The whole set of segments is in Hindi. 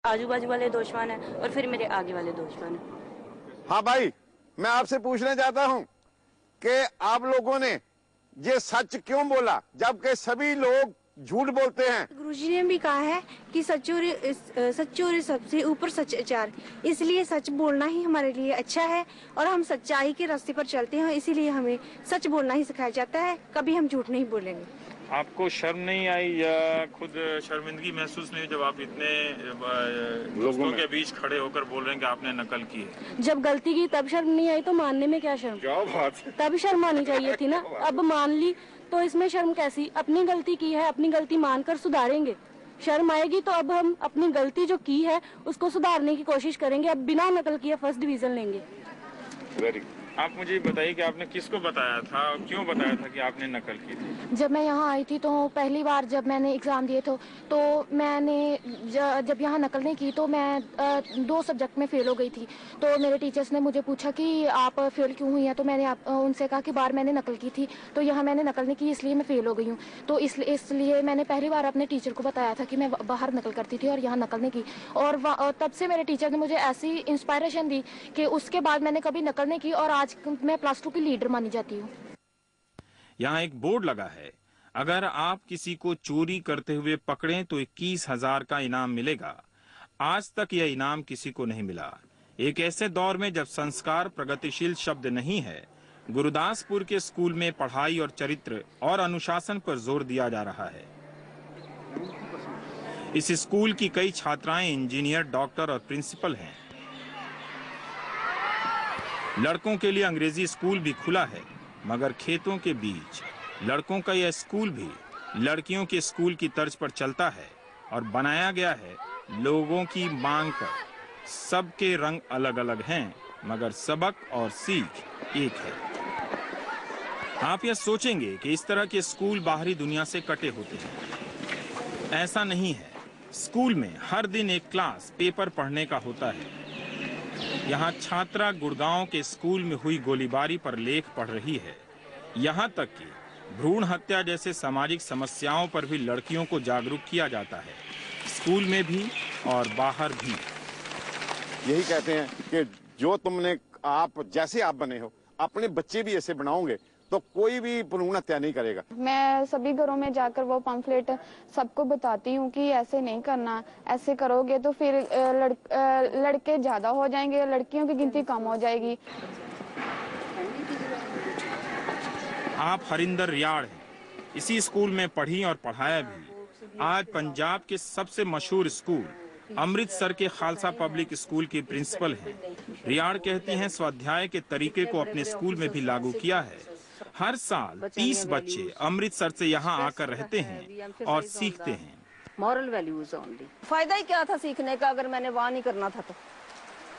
आजू बाजू वाले दोस्तवान है और फिर मेरे आगे वाले दोस्तवान है। हाँ भाई, मैं आपसे पूछना चाहता हूँ कि आप लोगों ने ये सच क्यों बोला जबकि सभी लोग झूठ बोलते हैं? गुरुजी ने भी कहा है कि सच और सबसे ऊपर सच्चार, इसलिए सच बोलना ही हमारे लिए अच्छा है और हम सच्चाई के रास्ते पर चलते हैं, इसीलिए हमें सच बोलना ही सिखाया जाता है, कभी हम झूठ नहीं बोलेंगे। आपको शर्म नहीं आई या खुद शर्मिंदगी महसूस नहीं जब आप इतने दोस्तों के बीच खड़े होकर बोल रहे हैं कि आपने नकल की है? जब गलती की तब शर्म नहीं आई तो मानने में क्या शर्म? क्या बात है, तब शर्म आनी चाहिए थी ना। अब मान ली तो इसमें शर्म कैसी? अपनी गलती की है, अपनी गलती मानकर सुधारेंगे। शर्म आएगी तो अब हम अपनी गलती जो की है उसको सुधारने की कोशिश करेंगे। अब बिना नकल किए फर्स्ट डिवीजन लेंगे। वेरी। आप मुझे बताइए कि आपने किसको बताया था, क्यों बताया था कि आपने नकल की थी? जब मैं यहाँ आई थी तो पहली बार जब मैंने एग्ज़ाम दिए तो मैंने जब यहाँ नकल नहीं की तो मैं 2 सब्जेक्ट में फ़ेल हो गई थी। तो मेरे टीचर्स ने मुझे पूछा कि आप फेल क्यों हुई हैं, तो मैंने उनसे कहा कि बाहर मैंने नकल की थी, तो यहाँ मैंने नकल नहीं की इसलिए मैं फ़ेल हो गई हूँ। तो इसलिए मैंने पहली बार अपने टीचर को बताया था कि मैं बाहर नकल करती थी और यहाँ नकल नहीं की। और तब से मेरे टीचर ने मुझे ऐसी इंस्पायरेशन दी कि उसके बाद मैंने कभी नकल नहीं की और आज मैं प्लस 2 की लीडर मानी जाती हूँ। यहाँ एक बोर्ड लगा है, अगर आप किसी को चोरी करते हुए पकड़ें तो 21,000 का इनाम मिलेगा। आज तक यह इनाम किसी को नहीं मिला। एक ऐसे दौर में जब संस्कार प्रगतिशील शब्द नहीं है, गुरुदासपुर के स्कूल में पढ़ाई और चरित्र और अनुशासन पर जोर दिया जा रहा है। इस स्कूल की कई छात्राएं इंजीनियर, डॉक्टर और प्रिंसिपल हैं। लड़कों के लिए अंग्रेजी स्कूल भी खुला है, मगर खेतों के बीच लड़कों का यह स्कूल भी लड़कियों के स्कूल की तर्ज पर चलता है और बनाया गया है लोगों की मांग पर। सबके रंग अलग अलग हैं, मगर सबक और सीख एक है। आप यह सोचेंगे कि इस तरह के स्कूल बाहरी दुनिया से कटे होते हैं। ऐसा नहीं है। स्कूल में हर दिन एक क्लास पेपर पढ़ने का होता है। यहाँ छात्रा गुड़गांव के स्कूल में हुई गोलीबारी पर लेख पढ़ रही है। यहाँ तक कि भ्रूण हत्या जैसे सामाजिक समस्याओं पर भी लड़कियों को जागरूक किया जाता है, स्कूल में भी और बाहर भी। यही कहते हैं कि जो तुमने आप जैसे आप बने हो, अपने बच्चे भी ऐसे बनाओगे तो कोई भी भ्रूण हत्या नहीं करेगा। मैं सभी घरों में जाकर वो पम्फलेट सबको बताती हूँ कि ऐसे नहीं करना, ऐसे करोगे तो फिर लड़के ज्यादा हो जाएंगे, लड़कियों की गिनती कम हो जाएगी। आप हरिंदर रियाड़ हैं, इसी स्कूल में पढ़ी और पढ़ाया भी। आज पंजाब के सबसे मशहूर स्कूल अमृतसर के खालसा पब्लिक स्कूल की प्रिंसिपल हैं। रियाड़ कहती हैं स्वाध्याय के तरीके को अपने स्कूल में भी लागू किया है। हर साल 30 बच्चे अमृतसर से यहाँ आकर रहते हैं और सीखते हैं। Moral values only. फायदा ही क्या था सीखने का अगर मैंने वहाँ नहीं करना था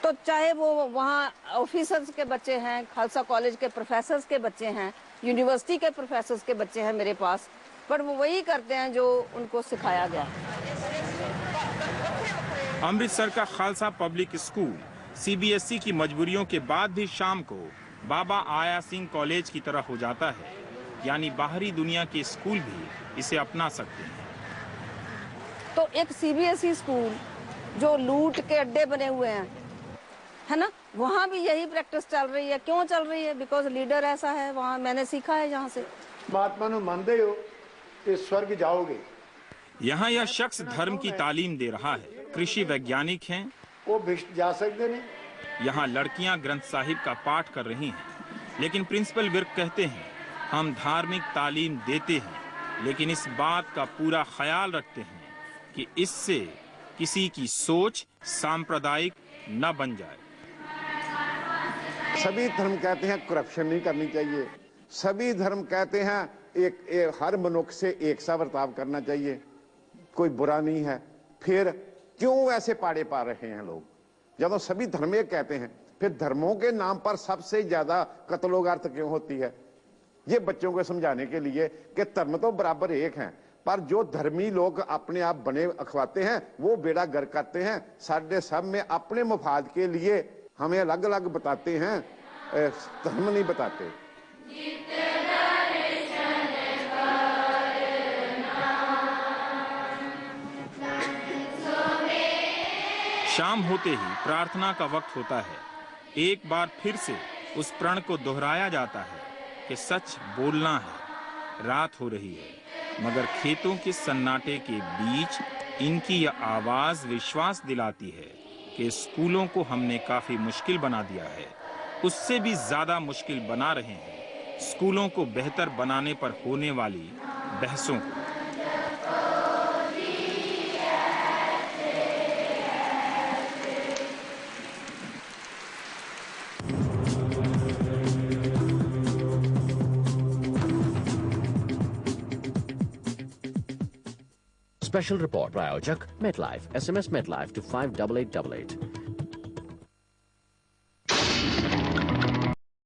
तो चाहे वो वहाँ ऑफिसर्स के बच्चे हैं, खालसा कॉलेज के प्रोफेसर्स के बच्चे हैं, यूनिवर्सिटी के प्रोफेसर्स के बच्चे हैं मेरे पास, पर वो वही करते हैं जो उनको सिखाया गया। अमृतसर का खालसा पब्लिक स्कूल CBSE की मजबूरियों के बाद भी शाम को बाबा आया सिंह कॉलेज की तरह हो जाता है, यानी बाहरी दुनिया के स्कूल भी इसे अपना सकते हैं। तो एक CBSE स्कूल जो लूट के अड्डे बने हुए हैं, है ना, वहाँ भी यही प्रैक्टिस चल रही है। क्यों चल रही है? बिकॉज लीडर ऐसा है, वहाँ मैंने सीखा है यहाँ से। महात्मा ने मानते हो कि स्वर्ग जाओगे। यहाँ यह शख्स धर्म की तालीम दे रहा है। कृषि वैज्ञानिक हैं, वो जा सकते नहीं। यहाँ लड़कियाँ ग्रंथ साहिब का पाठ कर रही हैं, लेकिन प्रिंसिपल विर्क कहते हैं हम धार्मिक तालीम देते हैं, लेकिन इस बात का पूरा ख्याल रखते हैं कि इससे किसी की सोच सांप्रदायिक न बन जाए। सभी धर्म कहते हैं करप्शन नहीं करनी चाहिए। सभी धर्म कहते हैं हर मनुष्य से एक सा बर्ताव करना चाहिए, कोई बुरा नहीं है। फिर क्यों ऐसे पाड़े पा रहे हैं लोग? जब सभी धर्म एक कहते हैं, फिर धर्मों के नाम पर सबसे ज्यादा कत्लोगार्थ क्यों होती है? ये बच्चों को समझाने के लिए कि धर्म तो बराबर एक हैं, पर जो धर्मी लोग अपने आप बने अखवाते हैं वो बेड़ा गर्क करते हैं। साढ़े सब में अपने मफाद के लिए हमें अलग अलग बताते हैं, धर्म नहीं बताते। शाम होते ही प्रार्थना का वक्त होता है। एक बार फिर से उस प्रण को दोहराया जाता है कि सच बोलना है। रात हो रही है मगर खेतों के सन्नाटे के बीच इनकी यह आवाज विश्वास दिलाती है कि स्कूलों को हमने काफी मुश्किल बना दिया है। उससे भी ज्यादा मुश्किल बना रहे हैं स्कूलों को बेहतर बनाने पर होने वाली बहसों को। Special report प्रायोजक MetLife, SMS MetLife to 58888